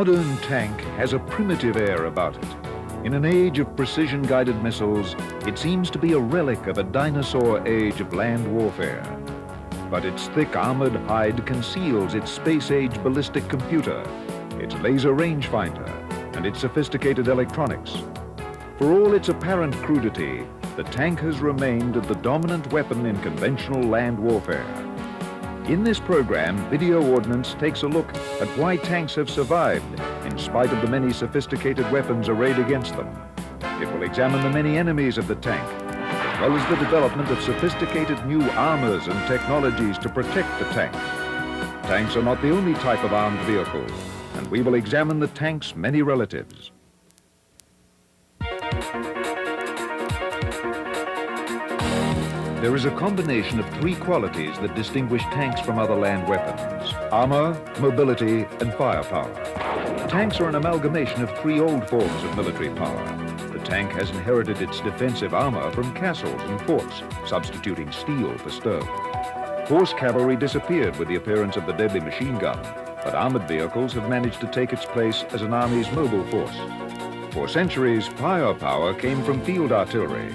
modern tank has a primitive air about it. In an age of precision-guided missiles, it seems to be a relic of a dinosaur age of land warfare. But its thick armored hide conceals its space-age ballistic computer, its laser rangefinder, and its sophisticated electronics. For all its apparent crudity, the tank has remained the dominant weapon in conventional land warfare. In this program, Video Ordnance takes a look at why tanks have survived in spite of the many sophisticated weapons arrayed against them. It will examine the many enemies of the tank, as well as the development of sophisticated new armors and technologies to protect the tank. Tanks are not the only type of armed vehicle, and we will examine the tank's many relatives. There is a combination of three qualities that distinguish tanks from other land weapons: armor, mobility, and firepower. Tanks are an amalgamation of three old forms of military power. The tank has inherited its defensive armor from castles and forts, substituting steel for stone. Horse cavalry disappeared with the appearance of the deadly machine gun, but armored vehicles have managed to take its place as an army's mobile force. For centuries, firepower came from field artillery.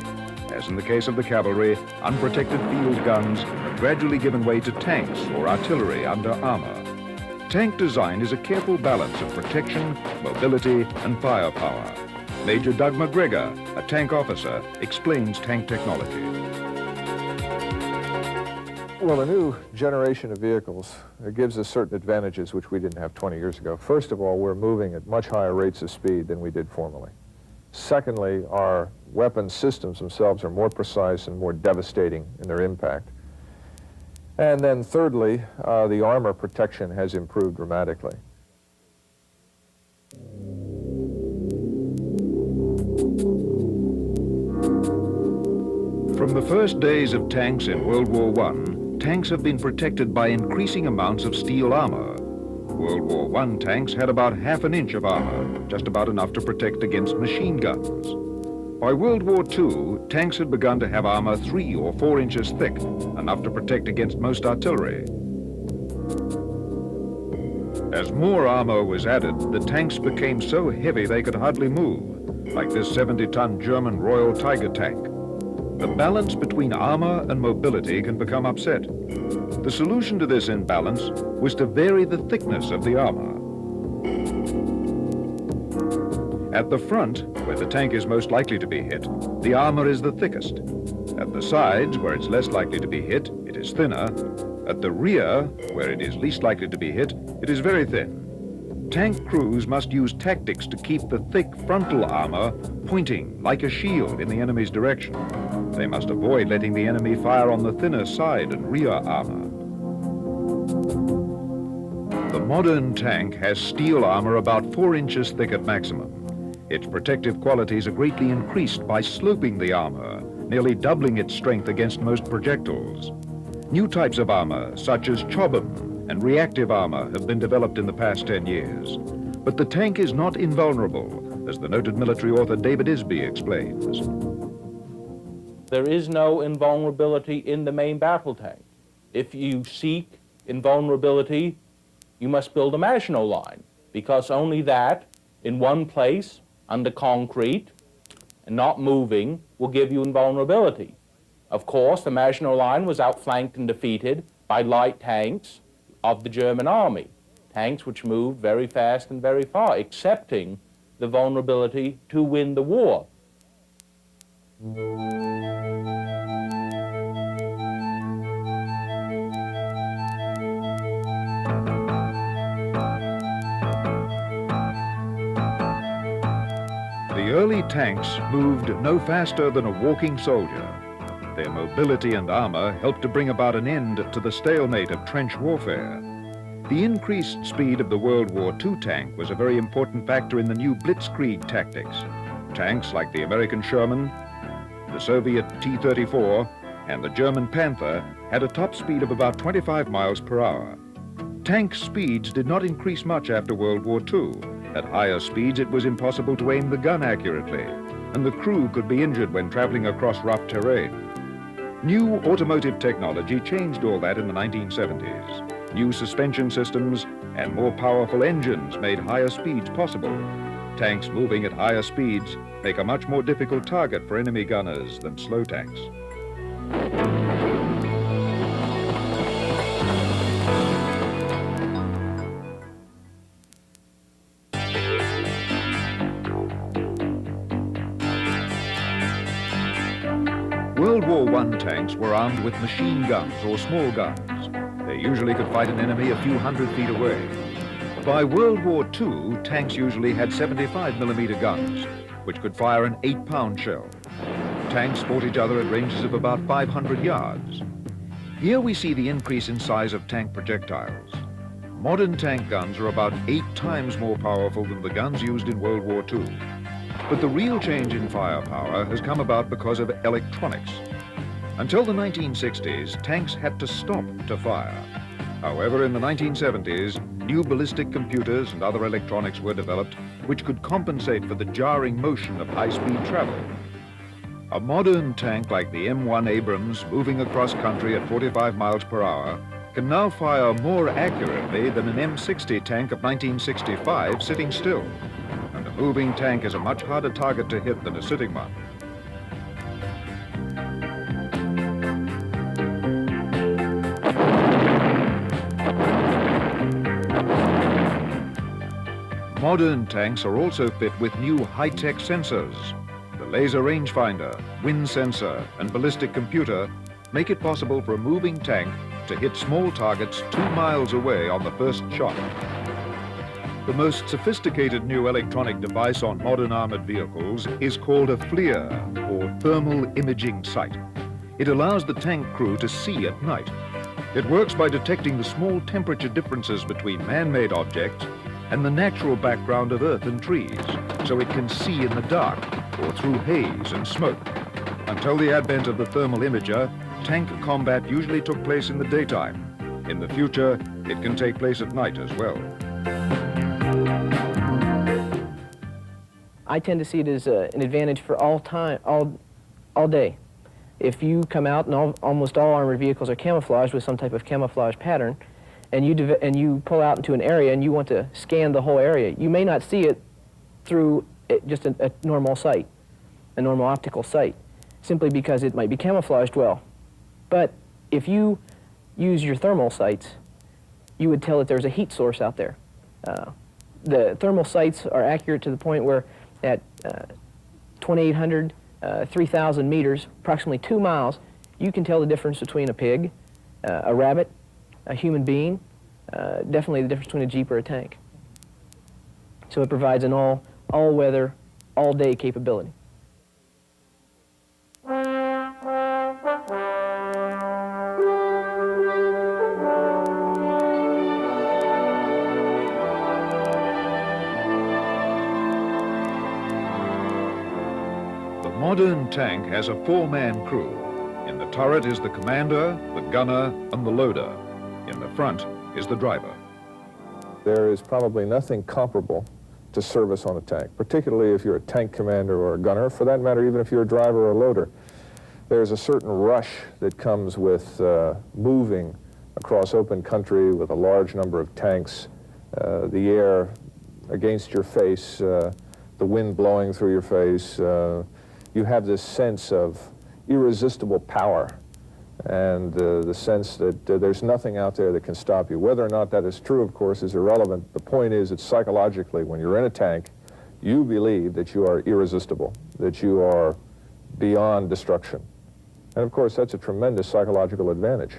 As in the case of the cavalry, unprotected field guns have gradually given way to tanks or artillery under armor. Tank design is a careful balance of protection, mobility, and firepower. Major Doug McGregor, a tank officer, explains tank technology. Well, the new generation of vehicles gives us certain advantages which we didn't have 20 years ago. First of all, we're moving at much higher rates of speed than we did formerly. Secondly, our weapon systems themselves are more precise and more devastating in their impact. And then thirdly, the armor protection has improved dramatically. From the first days of tanks in World War I, tanks have been protected by increasing amounts of steel armor. World War I tanks had about half an inch of armor, just about enough to protect against machine guns. By World War II, tanks had begun to have armor 3 or 4 inches thick, enough to protect against most artillery. As more armor was added, the tanks became so heavy they could hardly move, like this 70-ton German Royal Tiger tank. The balance between armor and mobility can become upset. The solution to this imbalance was to vary the thickness of the armor. At the front, where the tank is most likely to be hit, the armor is the thickest. At the sides, where it's less likely to be hit, it is thinner. At the rear, where it is least likely to be hit, it is very thin. Tank crews must use tactics to keep the thick frontal armor pointing like a shield in the enemy's direction. They must avoid letting the enemy fire on the thinner side and rear armor. The modern tank has steel armor about 4 inches thick at maximum. Its protective qualities are greatly increased by sloping the armor, nearly doubling its strength against most projectiles. New types of armor, such as chobham and reactive armor, have been developed in the past 10 years. But the tank is not invulnerable, as the noted military author David Isby explains. There is no invulnerability in the main battle tank. If you seek invulnerability, you must build a Maginot Line, because only that, in one place, under concrete, and not moving, will give you invulnerability. Of course, the Maginot Line was outflanked and defeated by light tanks of the German army, tanks which moved very fast and very far, accepting the vulnerability to win the war. The early tanks moved no faster than a walking soldier. Their mobility and armor helped to bring about an end to the stalemate of trench warfare. The increased speed of the World War II tank was a very important factor in the new blitzkrieg tactics. Tanks like the American Sherman, the Soviet T-34, and the German Panther had a top speed of about 25 miles per hour. Tank speeds did not increase much after World War II. At higher speeds, it was impossible to aim the gun accurately, and the crew could be injured when traveling across rough terrain. New automotive technology changed all that in the 1970s. New suspension systems and more powerful engines made higher speeds possible. Tanks moving at higher speeds make a much more difficult target for enemy gunners than slow tanks. World War I tanks were armed with machine guns or small guns. They usually could fight an enemy a few hundred feet away. By World War II, tanks usually had 75mm guns, which could fire an 8-pound shell. Tanks fought each other at ranges of about 500 yards. Here we see the increase in size of tank projectiles. Modern tank guns are about 8 times more powerful than the guns used in World War II. But the real change in firepower has come about because of electronics. Until the 1960s, tanks had to stop to fire. However, in the 1970s, new ballistic computers and other electronics were developed which could compensate for the jarring motion of high-speed travel. A modern tank like the M1 Abrams moving across country at 45 miles per hour can now fire more accurately than an M60 tank of 1965 sitting still. And a moving tank is a much harder target to hit than a sitting one. Modern tanks are also fit with new high-tech sensors. The laser rangefinder, wind sensor, and ballistic computer make it possible for a moving tank to hit small targets 2 miles away on the first shot. The most sophisticated new electronic device on modern armored vehicles is called a FLIR, or Thermal Imaging Sight. It allows the tank crew to see at night. It works by detecting the small temperature differences between man-made objects and the natural background of earth and trees, so it can see in the dark or through haze and smoke. Until the advent of the thermal imager, tank combat usually took place in the daytime. In the future, it can take place at night as well. I tend to see it as an advantage for all day. If you come out, and almost all armored vehicles are camouflaged with some type of camouflage pattern, and you pull out into an area and you want to scan the whole area, you may not see it through just a normal sight, a normal optical sight, simply because it might be camouflaged well. But if you use your thermal sights, you would tell that there's a heat source out there. The thermal sights are accurate to the point where at 2,800, 3,000 meters, approximately 2 miles, you can tell the difference between a pig, a rabbit, a human being, definitely the difference between a Jeep or a tank. So it provides an all-weather, all-day capability. The modern tank has a 4-man crew. In the turret is the commander, the gunner, and the loader. In the front is the driver. There is probably nothing comparable to service on a tank, particularly if you're a tank commander or a gunner, for that matter, even if you're a driver or a loader. There's a certain rush that comes with moving across open country with a large number of tanks, the air against your face, the wind blowing through your face. You have this sense of irresistible power and the sense that there's nothing out there that can stop you. Whether or not that is true, of course, is irrelevant. The point is that psychologically, when you're in a tank, you believe that you are irresistible, that you are beyond destruction. And of course, that's a tremendous psychological advantage,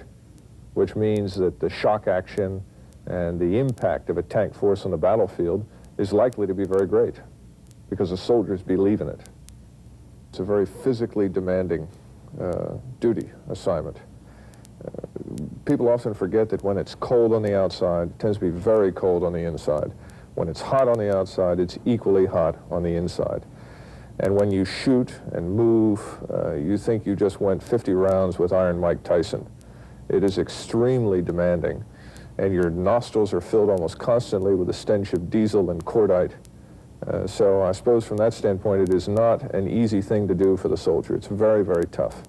which means that the shock action and the impact of a tank force on the battlefield is likely to be very great because the soldiers believe in it. It's a very physically demanding duty assignment. People often forget that when it's cold on the outside, it tends to be very cold on the inside. When it's hot on the outside, it's equally hot on the inside. And when you shoot and move, you think you just went 50 rounds with Iron Mike Tyson. It is extremely demanding, and your nostrils are filled almost constantly with the stench of diesel and cordite. So I suppose from that standpoint, it is not an easy thing to do for the soldier. It's very, very tough.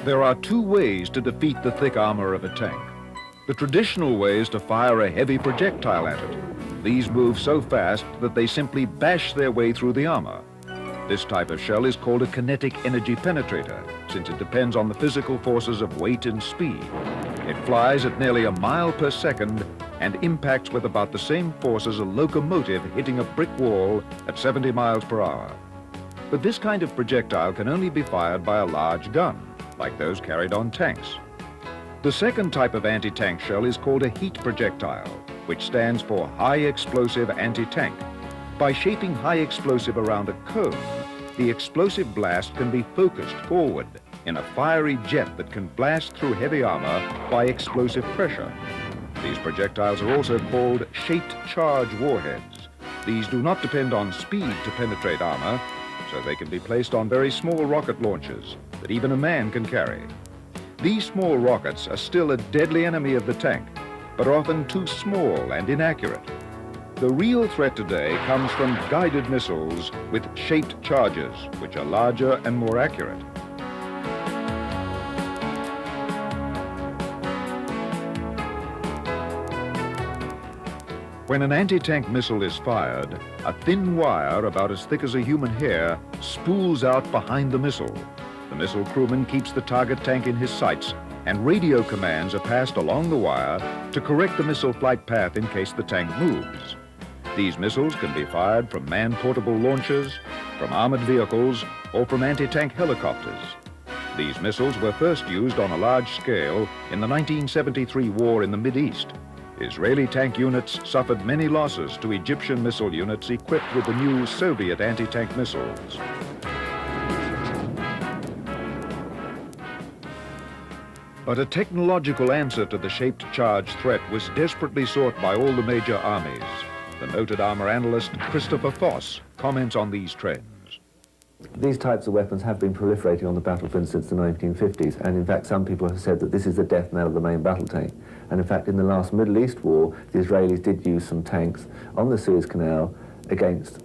There are two ways to defeat the thick armor of a tank. The traditional way is to fire a heavy projectile at it. These move so fast that they simply bash their way through the armor. This type of shell is called a kinetic energy penetrator, since it depends on the physical forces of weight and speed. It flies at nearly a mile per second and impacts with about the same force as a locomotive hitting a brick wall at 70 miles per hour. But this kind of projectile can only be fired by a large gun, like those carried on tanks. The second type of anti-tank shell is called a heat projectile, which stands for high explosive anti-tank. By shaping high explosive around a cone, the explosive blast can be focused forward in a fiery jet that can blast through heavy armor by explosive pressure. These projectiles are also called shaped charge warheads. These do not depend on speed to penetrate armor, so they can be placed on very small rocket launchers that even a man can carry. These small rockets are still a deadly enemy of the tank, but are often too small and inaccurate. The real threat today comes from guided missiles with shaped charges, which are larger and more accurate. When an anti-tank missile is fired, a thin wire about as thick as a human hair spools out behind the missile. The missile crewman keeps the target tank in his sights, and radio commands are passed along the wire to correct the missile flight path in case the tank moves. These missiles can be fired from man-portable launchers, from armored vehicles, or from anti-tank helicopters. These missiles were first used on a large scale in the 1973 war in the Mideast. Israeli tank units suffered many losses to Egyptian missile units equipped with the new Soviet anti-tank missiles. But a technological answer to the shaped charge threat was desperately sought by all the major armies. The noted armor analyst Christopher Foss comments on these trends. These types of weapons have been proliferating on the battlefield since the 1950s, and in fact some people have said that this is the death knell of the main battle tank. And in fact in the last Middle East war, the Israelis did use some tanks on the Suez Canal against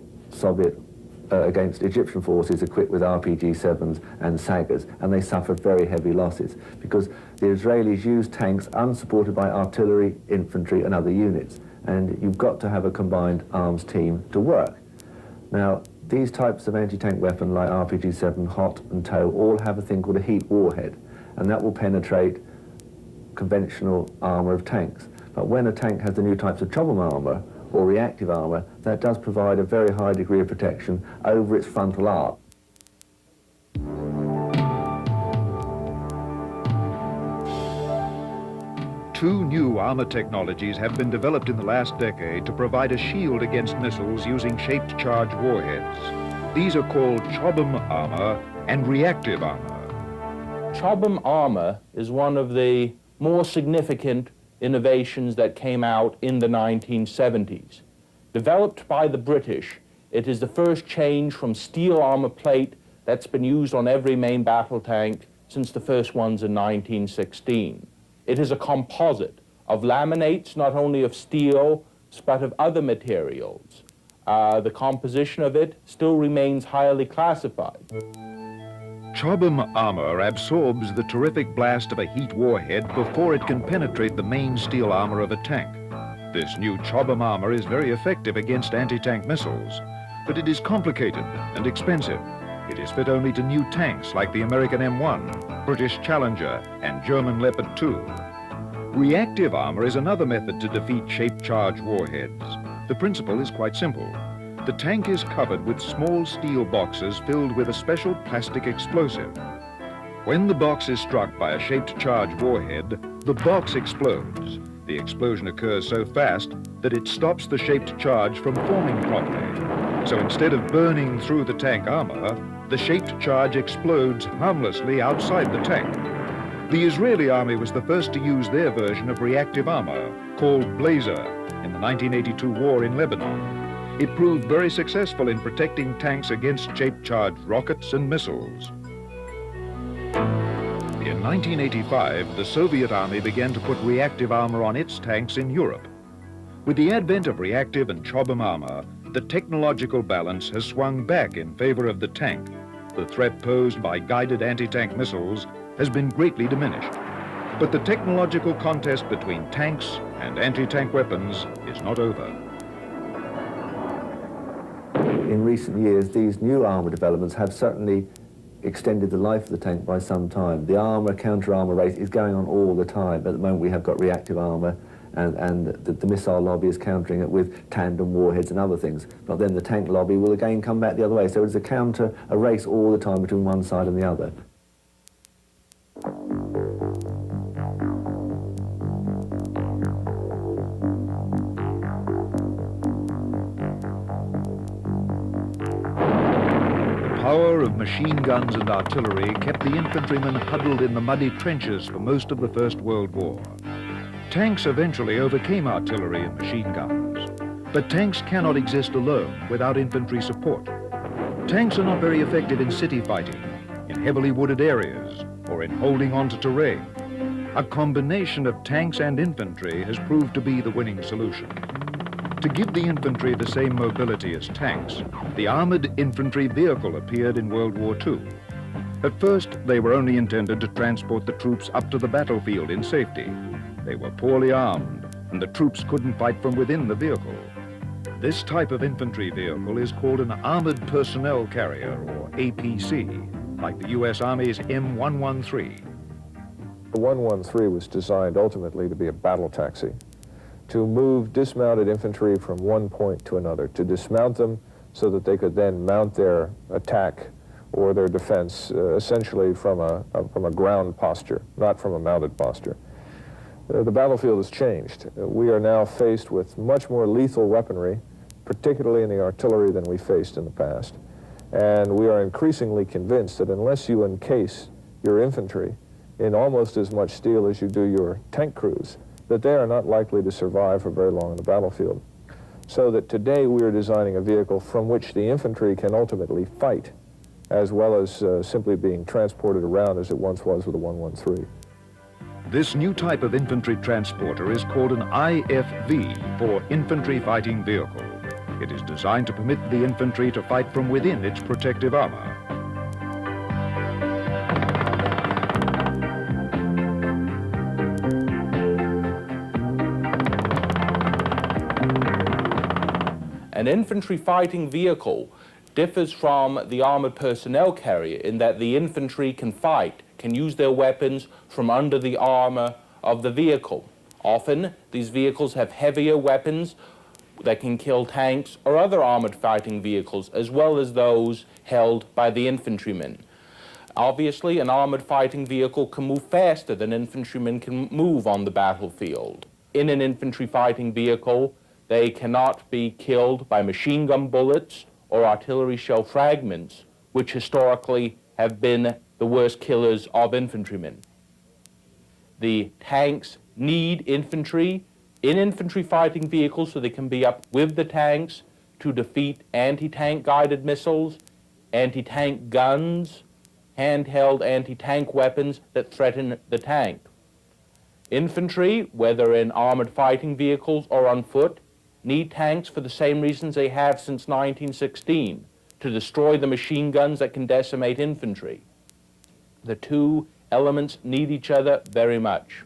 against Egyptian forces equipped with RPG-7s and Sagers, and they suffered very heavy losses because the Israelis used tanks unsupported by artillery, infantry and other units, and you've got to have a combined arms team to work. Now, these types of anti-tank weapon like RPG-7, HOT and TOW all have a thing called a heat warhead, and that will penetrate conventional armor of tanks. But when a tank has the new types of trouble armor or reactive armor, that does provide a very high degree of protection over its frontal arc. Two new armor technologies have been developed in the last decade to provide a shield against missiles using shaped charge warheads. These are called Chobham armor and reactive armor. Chobham armor is one of the more significant innovations that came out in the 1970s. Developed by the British, it is the first change from steel armor plate that's been used on every main battle tank since the first ones in 1916. It is a composite of laminates, not only of steel, but of other materials. The composition of it still remains highly classified. Chobham armor absorbs the terrific blast of a heat warhead before it can penetrate the main steel armor of a tank. This new Chobham armor is very effective against anti-tank missiles, but it is complicated and expensive. It is fit only to new tanks like the American M1, British Challenger, and German Leopard 2. Reactive armor is another method to defeat shaped charge warheads. The principle is quite simple. The tank is covered with small steel boxes filled with a special plastic explosive. When the box is struck by a shaped charge warhead, the box explodes. The explosion occurs so fast that it stops the shaped charge from forming properly. So instead of burning through the tank armor, the shaped charge explodes harmlessly outside the tank. The Israeli army was the first to use their version of reactive armor, called Blazer, in the 1982 war in Lebanon. It proved very successful in protecting tanks against shaped charge rockets and missiles. In 1985, the Soviet army began to put reactive armor on its tanks in Europe. With the advent of reactive and Chobham armor, the technological balance has swung back in favor of the tank. The threat posed by guided anti-tank missiles has been greatly diminished. But the technological contest between tanks and anti-tank weapons is not over. In recent years, these new armour developments have certainly extended the life of the tank by some time. The armour, counter-armour race is going on all the time. At the moment, we have got reactive armour, and the missile lobby is countering it with tandem warheads and other things. But then the tank lobby will again come back the other way. So it's a race all the time between one side and the other. The power of machine guns and artillery kept the infantrymen huddled in the muddy trenches for most of the First World War. Tanks eventually overcame artillery and machine guns. But tanks cannot exist alone without infantry support. Tanks are not very effective in city fighting, in heavily wooded areas, or in holding on to terrain. A combination of tanks and infantry has proved to be the winning solution. To give the infantry the same mobility as tanks, the armored infantry vehicle appeared in World War II. At first, they were only intended to transport the troops up to the battlefield in safety. They were poorly armed, and the troops couldn't fight from within the vehicle. This type of infantry vehicle is called an Armored Personnel Carrier, or APC, like the U.S. Army's M113. The 113 was designed ultimately to be a battle taxi, to move dismounted infantry from one point to another, to dismount them so that they could then mount their attack or their defense essentially from a ground posture, not from a mounted posture. The battlefield has changed. We are now faced with much more lethal weaponry, particularly in the artillery, than we faced in the past. And we are increasingly convinced that unless you encase your infantry in almost as much steel as you do your tank crews, that they are not likely to survive for very long on the battlefield. So that today we are designing a vehicle from which the infantry can ultimately fight, as well as simply being transported around as it once was with the 113. This new type of infantry transporter is called an IFV, for Infantry Fighting Vehicle. It is designed to permit the infantry to fight from within its protective armor. An infantry fighting vehicle differs from the armored personnel carrier in that the infantry can fight, can use their weapons from under the armor of the vehicle. Often, these vehicles have heavier weapons that can kill tanks or other armored fighting vehicles, as well as those held by the infantrymen. Obviously, an armored fighting vehicle can move faster than infantrymen can move on the battlefield. In an infantry fighting vehicle, they cannot be killed by machine gun bullets or artillery shell fragments, which historically have been the worst killers of infantrymen. The tanks need infantry in infantry fighting vehicles so they can be up with the tanks to defeat anti-tank guided missiles, anti-tank guns, handheld anti-tank weapons that threaten the tank. Infantry, whether in armored fighting vehicles or on foot, need tanks for the same reasons they have since 1916, to destroy the machine guns that can decimate infantry. The two elements need each other very much.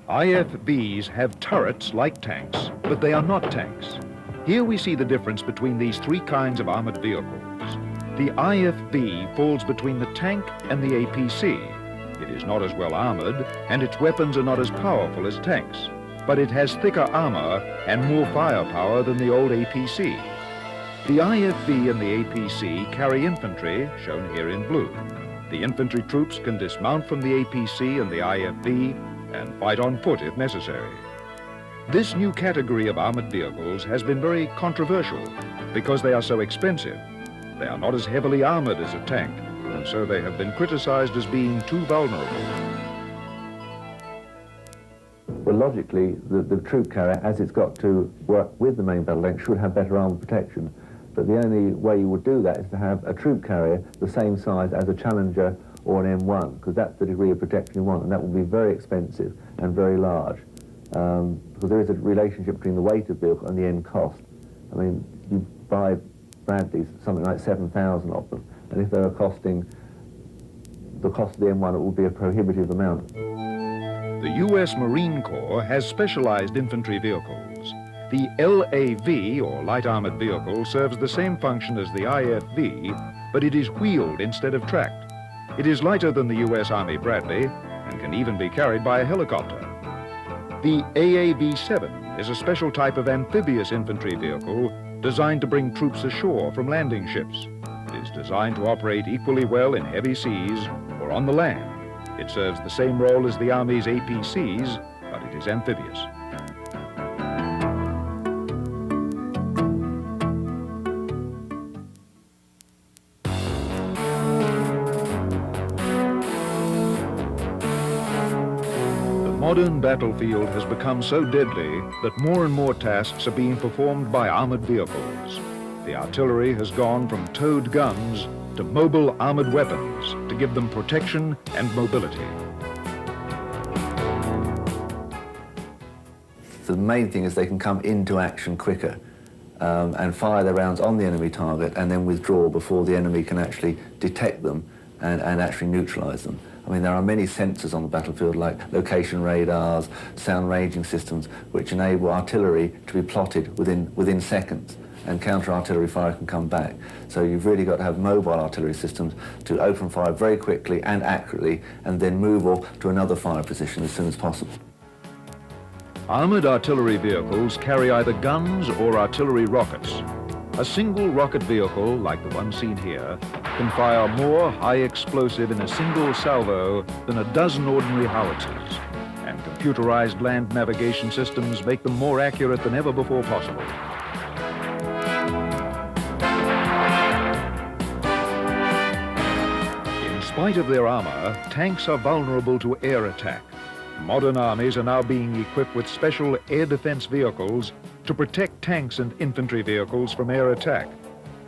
IFVs have turrets like tanks, but they are not tanks. Here we see the difference between these three kinds of armored vehicles. The IFV falls between the tank and the APC. It is not as well armored, and its weapons are not as powerful as tanks, but it has thicker armor and more firepower than the old APC. The IFV and the APC carry infantry, shown here in blue. The infantry troops can dismount from the APC and the IFV and fight on foot if necessary. This new category of armored vehicles has been very controversial because they are so expensive. They are not as heavily armored as a tank, and so they have been criticized as being too vulnerable. Well, logically, the troop carrier, as it's got to work with the main battle tank, should have better armor protection. But the only way you would do that is to have a troop carrier the same size as a Challenger or an M1, because that's the degree of protection you want, and that will be very expensive and very large, because there is a relationship between the weight of the vehicle and the end cost. I mean, you buy Bradleys, something like 7,000 of them, and if they were costing the cost of the M1, it would be a prohibitive amount. The U.S. Marine Corps has specialized infantry vehicles. The LAV, or Light Armored Vehicle, serves the same function as the IFV, but it is wheeled instead of tracked. It is lighter than the U.S. Army Bradley and can even be carried by a helicopter. The AAV-7 is a special type of amphibious infantry vehicle designed to bring troops ashore from landing ships. It is designed to operate equally well in heavy seas or on the land. It serves the same role as the Army's APCs, but it is amphibious. The modern battlefield has become so deadly that more and more tasks are being performed by armored vehicles. The artillery has gone from towed guns to mobile armored weapons to give them protection and mobility. The main thing is they can come into action quicker and fire their rounds on the enemy target and then withdraw before the enemy can actually detect them and actually neutralize them. I mean, there are many sensors on the battlefield, like location radars, sound ranging systems, which enable artillery to be plotted within seconds, and counter-artillery fire can come back. So you've really got to have mobile artillery systems to open fire very quickly and accurately, and then move off to another fire position as soon as possible. Armored artillery vehicles carry either guns or artillery rockets. A single rocket vehicle, like the one seen here, can fire more high explosive in a single salvo than a dozen ordinary howitzers, and computerized land navigation systems make them more accurate than ever before possible. In spite of their armor, tanks are vulnerable to air attack. Modern armies are now being equipped with special air defense vehicles to protect tanks and infantry vehicles from air attack.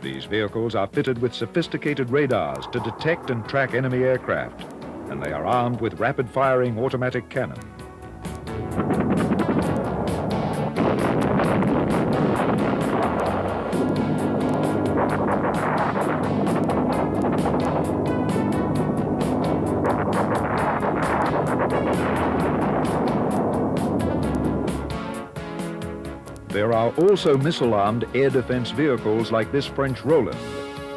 These vehicles are fitted with sophisticated radars to detect and track enemy aircraft, and they are armed with rapid-firing automatic cannon. There are also missile-armed air defense vehicles like this French Roland.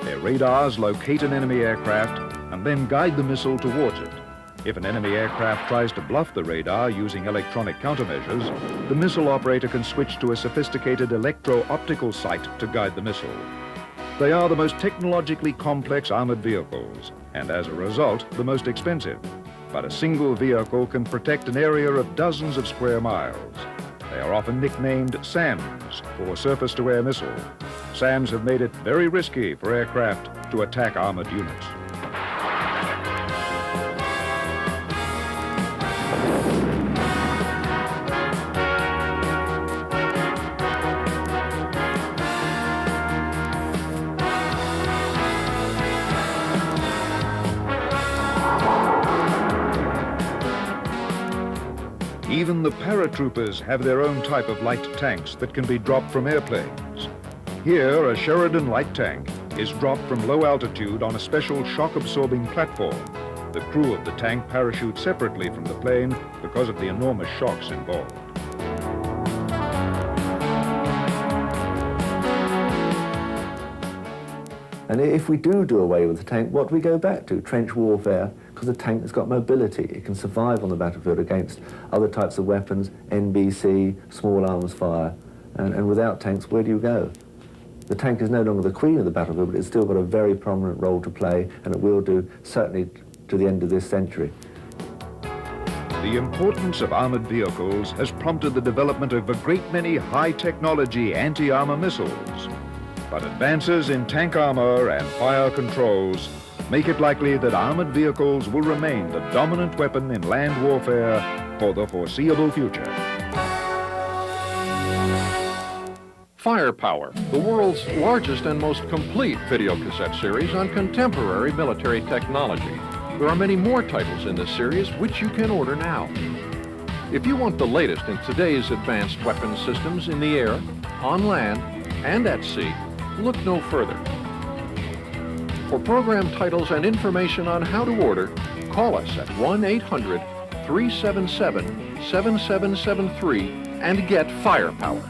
Their radars locate an enemy aircraft and then guide the missile towards it. If an enemy aircraft tries to bluff the radar using electronic countermeasures, the missile operator can switch to a sophisticated electro-optical sight to guide the missile. They are the most technologically complex armored vehicles, and as a result, the most expensive. But a single vehicle can protect an area of dozens of square miles. They are often nicknamed SAMs, for surface-to-air missile. SAMs have made it very risky for aircraft to attack armored units. Even the paratroopers have their own type of light tanks that can be dropped from airplanes. Here, a Sheridan light tank is dropped from low altitude on a special shock-absorbing platform. The crew of the tank parachute separately from the plane because of the enormous shocks involved. And if we do away with the tank, what do we go back to? Trench warfare, because the tank has got mobility. It can survive on the battlefield against other types of weapons, NBC, small arms fire. And without tanks, where do you go? The tank is no longer the queen of the battlefield, but it's still got a very prominent role to play, and it will do certainly to the end of this century. The importance of armored vehicles has prompted the development of a great many high-technology anti-armor missiles. But advances in tank armor and fire controls make it likely that armored vehicles will remain the dominant weapon in land warfare for the foreseeable future. Firepower, the world's largest and most complete videocassette series on contemporary military technology. There are many more titles in this series which you can order now. If you want the latest in today's advanced weapons systems in the air, on land, and at sea, look no further. For program titles and information on how to order, call us at 1-800-377-7773 and get firepower.